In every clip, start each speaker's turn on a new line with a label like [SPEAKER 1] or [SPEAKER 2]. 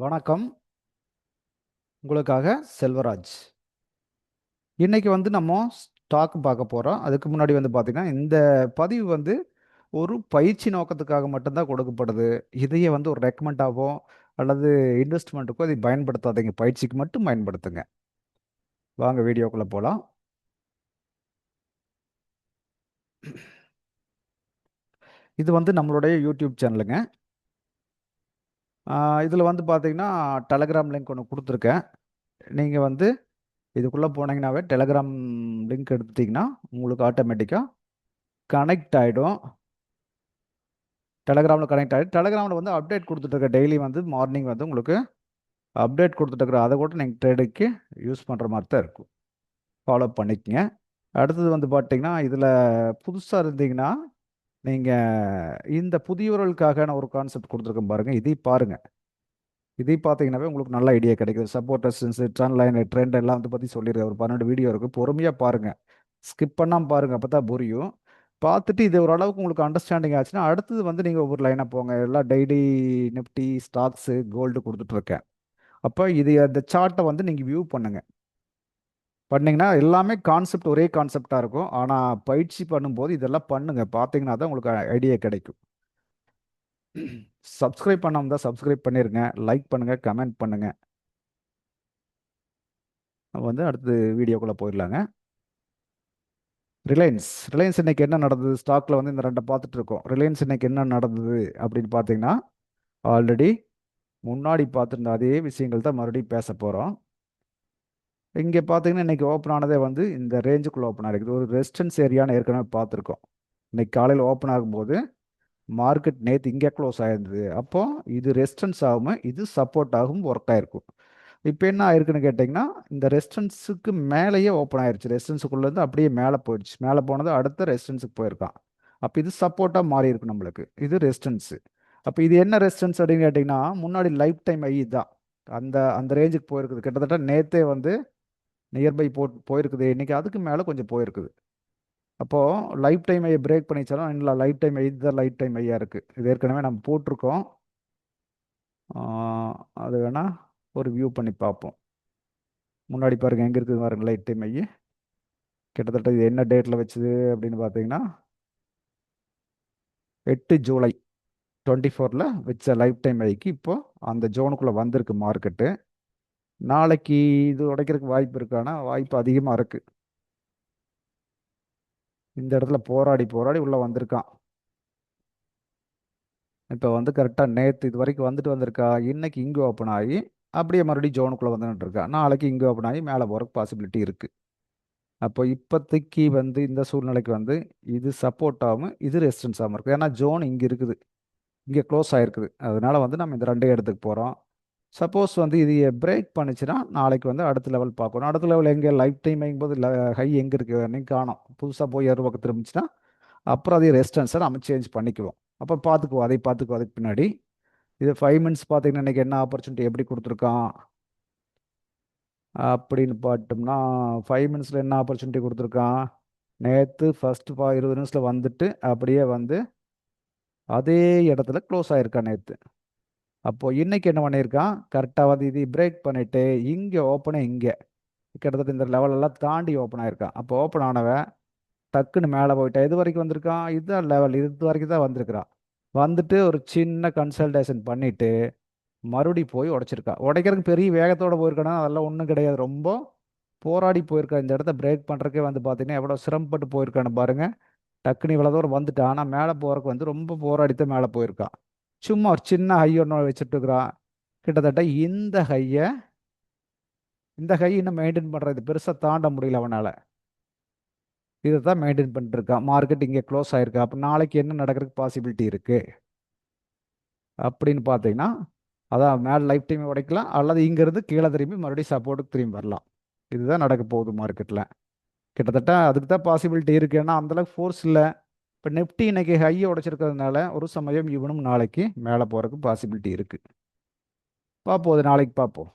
[SPEAKER 1] வணக்கம். உங்களுக்காக செல்வராஜ். இன்னைக்கு நம்ம ஸ்டாக் பார்க்க போறோம். அதுக்கு முன்னாடி பார்த்தீங்கன்னா, இந்த பதிவு ஒரு பயிற்சி நோக்கத்துக்காக மட்டும் தான் கொடுக்கப்படுது. இதையே ஒரு ரெக்கமெண்டாவோ அல்லது இன்வெஸ்ட்மெண்ட்டுக்கோ இதை பயன்படுத்தாதீங்க. பயிற்சிக்கு மட்டும் பயன்படுத்துங்க. வாங்க வீடியோக்குள்ள போலாம். இது நம்மளுடைய யூடியூப் சேனலுங்க. இதில் பார்த்தீங்கன்னா, டெலகிராம் லிங்க் ஒன்று கொடுத்துருக்கேன். நீங்கள் இதுக்குள்ளே போனீங்கன்னாவே டெலகிராம் லிங்க் எடுத்துட்டிங்கன்னா உங்களுக்கு ஆட்டோமேட்டிக்காக கனெக்ட் ஆகிடும். டெலகிராமில் கனெக்ட் ஆகிடும். டெலகிராமில் அப்டேட் கொடுத்துட்ருக்க டெய்லி மார்னிங் உங்களுக்கு அப்டேட் கொடுத்துட்ருக்குற அதை கூட நீங்கள் ட்ரேடுக்கு யூஸ் பண்ணுற மாதிரி தான் இருக்கும். ஃபாலோ பண்ணிக்கங்க. அடுத்தது பார்த்தீங்கன்னா, இதில் புதுசாக இருந்தீங்கன்னா நீங்கள் இந்த புதியவர்களுக்காக நான் ஒரு கான்செப்ட் கொடுத்துருக்கேன் பாருங்கள். இதை பாருங்கள். இதை பார்த்தீங்கன்னாவே உங்களுக்கு நல்ல ஐடியா கிடைக்குது. Support resistance, trend line, trend எல்லாம் பற்றி சொல்லியிருக்கேன். ஒரு 12 வீடியோ இருக்குது. பொறுமையாக பாருங்கள். ஸ்கிப் பண்ணாமல் பாருங்கள். அப்போ தான் புரியும். பார்த்துட்டு இது ஓரளவுக்கு உங்களுக்கு அண்டர்ஸ்டாண்டிங் ஆச்சுன்னா அடுத்தது நீங்கள் ஒவ்வொரு லைனாக போங்க. எல்லாம் டெய்லி நிஃப்டி, ஸ்டாக்ஸு, கோல்டு கொடுத்துட்ருக்கேன். அப்போ இது அந்த சார்ட்டை நீங்கள் வியூ பண்ணுங்க. பண்ணிங்கன்னா எல்லாமே கான்செப்ட் ஒரே கான்செப்டாக இருக்கும். ஆனால் பயிற்சி பண்ணும்போது இதெல்லாம் பண்ணுங்க. பார்த்தீங்கன்னா தான் உங்களுக்கு ஐடியா கிடைக்கும். சப்ஸ்கிரைப் பண்ணாமல் தான் சப்ஸ்கிரைப் பண்ணிடுங்க. லைக் பண்ணுங்கள், கமெண்ட் பண்ணுங்கள். அடுத்து வீடியோக்குள்ளே போயிடலாங்க. ரிலையன்ஸ் இன்னைக்கு என்ன நடந்தது? ஸ்டாக்ல இந்த ரெண்டை பார்த்துட்டு இருக்கோம். ரிலையன்ஸ் இன்னைக்கு என்ன நடந்தது அப்படின்னு பார்த்தீங்கன்னா, ஆல்ரெடி முன்னாடி பார்த்துருந்த அதே விஷயங்கள் தான் மறுபடியும் பேச போகிறோம். இங்கே பார்த்தீங்கன்னா இன்னைக்கு ஓப்பன் ஆனதே இந்த ரேஞ்சுக்குள்ளே ஓப்பன் ஆகிருக்குது. ஒரு ரெசிஸ்டன்ஸ் ஏரியான்னு ஏற்கனவே பார்த்துருக்கோம். இன்னைக்கு காலையில் ஓப்பன் ஆகும்போது மார்க்கெட் நேற்று இங்கே க்ளோஸ் ஆயிருந்தது. அப்போ இது ரெசிஸ்டன்ஸ் ஆகும், இது சப்போர்ட் ஆகும், ஒர்க் ஆயிருக்கும். இப்போ என்ன ஆயிருக்குன்னு கேட்டிங்கன்னா, இந்த ரெசிஸ்டன்ஸுக்கு மேலேயே ஓப்பன் ஆயிருச்சு. ரெசிஸ்டன்ஸுக்குள்ளேருந்து அப்படியே மேலே போயிடுச்சு. மேலே போனது அடுத்த ரெசிஸ்டன்ஸுக்கு போயிருக்கான். அப்போ இது சப்போர்ட்டாக மாறி இருக்கு நம்மளுக்கு. இது ரெசிஸ்டன்ஸு. அப்போ இது என்ன ரெசிஸ்டன்ஸ் அப்படின்னு கேட்டிங்கன்னா, முன்னாடி லைஃப் டைம் ஐ தான் அந்த அந்த ரேஞ்சுக்கு போயிருக்குது. கிட்டத்தட்ட நேற்றே நியர்பை போயிருக்குது. இன்னைக்கு அதுக்கு மேலே கொஞ்சம் போயிருக்குது. அப்போது லைஃப் டைம் ஐயை பிரேக் பண்ணிச்சாலும் இல்லை, லைஃப் டைம் ஐ தான் லைஃப் டைம் ஐயா இருக்குது. இது ஏற்கனவே நம்ம போட்டிருக்கோம். அது வேணால் ஒரு வியூ பண்ணி பார்ப்போம். முன்னாடி பாருங்கள் எங்கே இருக்குது பாருங்கள் லைஃப் டைம் ஐ. கிட்டத்தட்ட இது என்ன டேட்டில் வச்சுது அப்படின்னு பார்த்தீங்கன்னா 8 ஜூலை 24 வச்ச லைஃப் டைம் ஐக்கு இப்போது அந்த ஜோனுக்குள்ளே வந்திருக்கு மார்க்கெட்டு. நாளைக்கு இது உடைக்கிறதுக்கு வாய்ப்பு இருக்கானா? வாய்ப்பு அதிகமாக இருக்குது. இந்த இடத்துல போராடி போராடி உள்ளே வந்திருக்கான். இப்போ கரெக்டாக நேற்று இது வரைக்கும் வந்திருக்கா. இன்னைக்கு இங்கே ஓப்பன் ஆகி அப்படியே மறுபடியும் ஜோனுக்குள்ளே வந்துட்டு இருக்கா. நாளைக்கு இங்கே ஓப்பன் ஆகி மேலே போகிறக்கு பாசிபிலிட்டி இருக்குது. அப்போ இப்போதைக்கு இந்த சூழ்நிலைக்கு இது சப்போர்ட் ஆகும், இது ரெசிஸ்டன்ஸ் ஆகும் இருக்குது. ஏன்னா ஜோன் இங்கே இருக்குது, இங்கே க்ளோஸ் ஆகிருக்குது. அதனால நம்ம இந்த ரெண்டே இடத்துக்கு போகிறோம். சப்போஸ் இது பிரேக் பண்ணிச்சுன்னா நாளைக்கு அடுத்த லெவல் பார்க்கணும். அடுத்த லெவல் எங்கே லைஃப் டைம் ஆகும்போது ஹை எங்கே இருக்குது நீங்கள் காணும். புதுசாக போய் 6 பக்கம் திரும்பிச்சுன்னா அப்புறம் அதே ரெசிஸ்டன்ஸை நம்ம சேஞ்ச் பண்ணிக்குவோம். அப்போ பார்த்துக்குவோம், அதை பார்த்துக்குவோம். அதுக்கு பின்னாடி இது 5 மினிட்ஸ் பார்த்தீங்கன்னா இன்றைக்கி என்ன ஆப்பர்ச்சுனிட்டி எப்படி கொடுத்துருக்கான் அப்படின்னு பார்த்தோம்னா, 5 மினிட்ஸில் என்ன ஆப்பர்ச்சுனிட்டி கொடுத்துருக்கான். நேற்று ஃபஸ்ட்டு 20 நிமிஷத்தில் வந்துட்டு அப்படியே அதே இடத்துல க்ளோஸ் ஆகிருக்கான் நேற்று. அப்போது இன்றைக்கி என்ன பண்ணியிருக்கான், கரெக்டாக இது பிரேக் பண்ணிவிட்டு இங்கே ஓப்பனே இங்கே கிட்டத்தட்ட இந்த லெவலெல்லாம் தாண்டி ஓப்பன் ஆகிருக்கான். அப்போ ஓப்பன் ஆனவன் டக்குன்னு மேலே போயிட்டான். எது வரைக்கும் வந்திருக்கான்? இதுதான் லெவல், இது வரைக்கும் தான் வந்திருக்கிறான். வந்துட்டு ஒரு சின்ன கன்சல்டேஷன் பண்ணிவிட்டு மறுபடி போய் உடைச்சிருக்கா. உடைக்கிறதுக்கு பெரிய வேகத்தோடு போயிருக்கானா? அதெல்லாம் ஒன்றும் கிடையாது. ரொம்ப போராடி போயிருக்கா. இந்த இடத்த பிரேக் பண்ணுறக்கே பார்த்தீங்கன்னா எவ்வளோ சிரமப்பட்டு போயிருக்கான்னு பாருங்கள். டக்குன்னு இவ்வளோ தூரம் வந்துட்டான். ஆனால் மேலே போகிறக்கு ரொம்ப போராடித்தான் மேலே போயிருக்கான். சும்மா ஒரு சின்ன ஹை ஒன்று வச்சுட்டு இருக்கிறான். கிட்டத்தட்ட இந்த ஹை இன்னும் மெயின்டைன் பண்ணுறது பெருசாக தாண்ட முடியல அவனால். இதை தான் மெயின்டைன் பண்ணிட்டு இருக்கான். மார்க்கெட் இங்கே க்ளோஸ் ஆகிருக்கு. அப்போ நாளைக்கு என்ன நடக்கிறதுக்கு பாசிபிலிட்டி இருக்குது அப்படின்னு பார்த்தீங்கன்னா, அதான் மேலே லைஃப் டைம் உடைக்கலாம், அல்லது இங்கேருந்து கீழே திரும்பி மறுபடியும் சப்போர்ட்டுக்கு திரும்பி வரலாம். இதுதான் நடக்க போகுது மார்க்கெட்டில். கிட்டத்தட்ட அதுக்கு தான் பாசிபிலிட்டி இருக்குது. ஏன்னா அந்தளவுக்கு ஃபோர்ஸ் இல்லை. இப்போ நிஃப்டி இன்னைக்கு ஹையை உடைச்சிருக்கிறதுனால ஒரு சமயம் இவனும் நாளைக்கு மேலே போகிறதுக்கு பாசிபிலிட்டி இருக்குது. பார்ப்போம், அது நாளைக்கு பார்ப்போம்.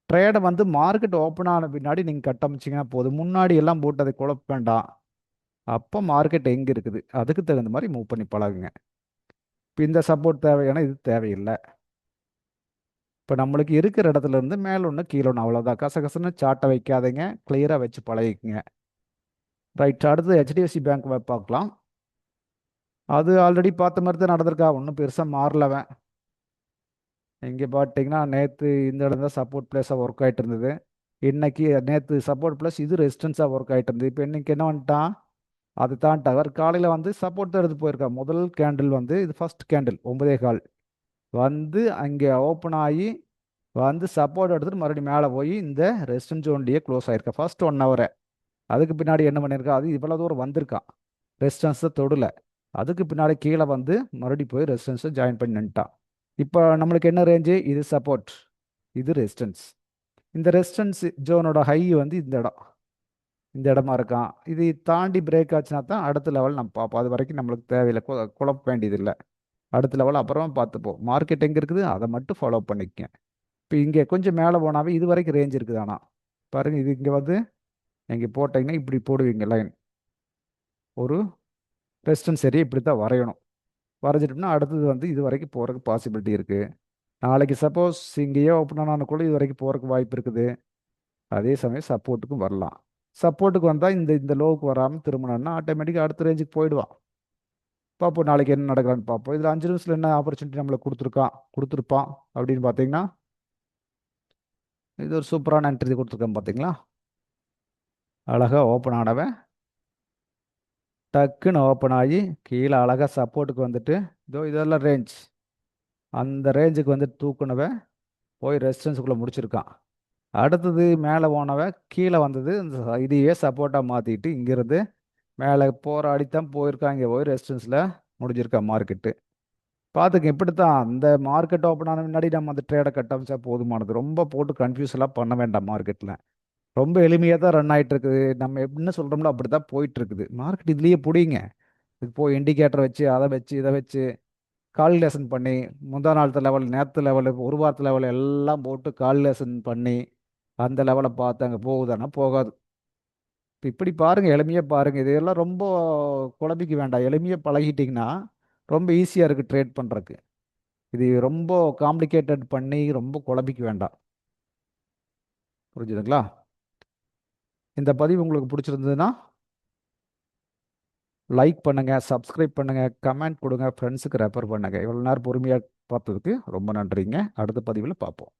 [SPEAKER 1] ட்ரேடை மார்க்கெட் ஓப்பன் ஆன பின்னாடி நீங்கள் கட்டமைச்சிங்கன்னா போதும். முன்னாடி எல்லாம் போட்டு அதை குழப்ப வேண்டாம். அப்போ மார்க்கெட் எங்கே இருக்குது அதுக்கு தகுந்த மாதிரி மூவ் பண்ணி பழகுங்க. இப்போ இந்த சப்போர்ட் தேவையான இது தேவையில்லை. இப்போ நம்மளுக்கு இருக்கிற இடத்துல இருந்து மேலே ஒன்று கீழே ஒன்று அவ்வளோதான். கசகசன்னு சாட்டை வைக்காதீங்க, கிளியராக வச்சு பழகிக்குங்க. ரைட், அடுத்து ஹெச்டிஎஃப்சி பேங்க் பார்க்கலாம். அது ஆல்ரெடி பார்த்த மாதிரி தான் நடந்திருக்கா, ஒன்றும் பெருசாக மாறலவன். இங்கே பார்த்தீங்கன்னா நேற்று இந்த இடம் தான் சப்போர்ட் பிளேஸாக ஒர்க் ஆகிட்டு இருந்தது. இன்னைக்கு நேற்று சப்போர்ட் ப்ளஸ் இது ரெசிஸ்டன்ஸாக ஒர்க் ஆகிட்டு இருந்தது. இப்போ இன்னைக்கு என்ன வந்துட்டான், அது தான் டவர் காலையில் வந்து சப்போர்ட் தான் எடுத்து போயிருக்கா. முதல் கேண்டில் வந்து இது ஃபர்ஸ்ட் கேண்டில் 9:15 வந்து அங்கே ஓப்பன் ஆகி வந்து சப்போர்ட் எடுத்துட்டு மறுபடியும் மேலே போய் இந்த ரெசிஸ்டன்ஸ் ஜோன்லேயே க்ளோஸ் ஆயிருக்கா ஃபர்ஸ்ட் 1 ஹவர். அதுக்கு பின்னாடி என்ன பண்ணியிருக்கா, அது இவ்வளோ தூரம் வந்திருக்கான், ரெசிஸ்டன்ஸை தொடல. அதுக்கு பின்னாடி கீழே வந்து மறுபடியும் போய் ரெசிஸ்டன்ஸை ஜாயின் பண்ணி நின்ட்டான். இப்போ நம்மளுக்கு என்ன ரேஞ்சு, இது சப்போர்ட், இது ரெசிஸ்டன்ஸ். இந்த ரெசிஸ்டன்ஸ் ஜோனோட ஹை வந்து இந்த இடமா இருக்கான். இது தாண்டி பிரேக் ஆச்சுன்னா தான் அடுத்த லெவல் நம்ம பார்ப்போம். அது வரைக்கும் நம்மளுக்கு தேவையில்லை, குழப்ப வேண்டியதில்லை. அடுத்த லெவல் அப்புறமா பார்த்துப்போம். மார்க்கெட் எங்கே இருக்குது அதை மட்டும் ஃபாலோ பண்ணிக்கங்க. இப்போ இங்கே கொஞ்சம் மேலே போனாவே இது வரைக்கும் ரேஞ்ச் இருக்குது. ஆனால் பாருங்கள், இது இங்கே வந்து நீங்கள் போட்டிங்கன்னா இப்படி போடுவீங்க லைன், ஒரு ரெசிஸ்டன்ஸ் ஏரியா இப்படி தான் வரையணும். வரைஞ்சிட்டோம்னா அடுத்தது வந்து இது வரைக்கும் போகிறதுக்கு பாசிபிலிட்டி இருக்குது. நாளைக்கு சப்போஸ் இங்கேயே ஓப்பன் ஆனானுக்குள்ள இது வரைக்கும் போகிறதுக்கு வாய்ப்பு இருக்குது. அதே சமயம் சப்போர்ட்டுக்கும் வரலாம். சப்போர்ட்டுக்கு வந்தால் இந்த இந்த லோவுக்கு வராமல் திரும்பினா ஆட்டோமேட்டிக்காக அடுத்த ரேஞ்சுக்கு போயிடுவான். பார்ப்போம் நாளைக்கு என்ன நடக்கலான்னு பார்ப்போம். இதில் 5 நிமிஷத்தில் என்ன ஆப்பர்ச்சுனிட்டி நம்மளுக்கு கொடுத்துருப்பான் அப்படின்னு பார்த்தீங்கன்னா, இது ஒரு சூப்பரான என்ட்ரி கொடுத்துருக்கேன் பார்த்தீங்களா. அழகாக ஓப்பன் ஆனவன் டக்குன்னு ஓப்பன் ஆகி கீழே அழகாக சப்போர்ட்டுக்கு வந்துட்டு இதெல்லாம் ரேஞ்ச், அந்த ரேஞ்சுக்கு வந்து தூக்குனவன் போய் ரெசிஸ்டன்ஸுக்குள்ளே முடிச்சிருக்கான். அடுத்தது மேலே போனவன் கீழே வந்தது இந்த இதையே சப்போர்ட்டாக மாற்றிட்டு இங்கேருந்து மேலே போராடித்தான் போயிருக்கான். இங்கே போய் ரெசிஸ்டன்ஸில் முடிஞ்சிருக்கான் மார்க்கெட்டு. பார்த்துக்க, இப்படித்தான் அந்த மார்க்கெட் ஓப்பன் ஆன முன்னாடி நம்ம அந்த ட்ரேடை கட்ட அமைச்சா போதுமானது. ரொம்ப போட்டு கன்ஃபியூஸ்லாம் பண்ண வேண்டாம். மார்க்கெட்டில் ரொம்ப எளிமையாக தான் ரன் ஆகிட்டு இருக்குது. நம்ம எப்படின்னு சொல்கிறோம்ல அப்படி தான் போயிட்டு இருக்குது மார்க்கெட். இதுலேயே பிடிங்க, இது போய் இண்டிகேட்டர் வச்சு அதை வச்சு இதை வச்சு கால்குலேஷன் பண்ணி முந்தா நாள் லெவல், நேற்று லெவலு, ஒரு வாரத்து லெவல் எல்லாம் போட்டு கால்குலேஷன் பண்ணி அந்த லெவலை பார்த்து அங்கே போகுதானா போகாது. இப்போ இப்படி பாருங்கள், எளிமையாக பாருங்கள். இதெல்லாம் ரொம்ப குழம்பிக்க வேண்டாம். எளிமையாக பழகிட்டிங்கன்னா ரொம்ப ஈஸியாக இருக்குது ட்ரேட் பண்ணுறதுக்கு. இது ரொம்ப காம்ப்ளிகேட்டட் பண்ணி ரொம்ப குழம்பிக்க வேண்டாம். புரிஞ்சுதுங்களா? இந்த பதிவு உங்களுக்கு பிடிச்சிருந்ததுன்னா லைக் பண்ணுங்கள், சப்ஸ்கிரைப் பண்ணுங்கள், கமெண்ட் கொடுங்க, ஃப்ரெண்ட்ஸுக்கு ரெஃபர் பண்ணுங்கள். இவ்வளோ நேரம் பொறுமையாக பார்த்ததுக்கு ரொம்ப நன்றிங்க. அடுத்த பதிவில் பார்ப்போம்.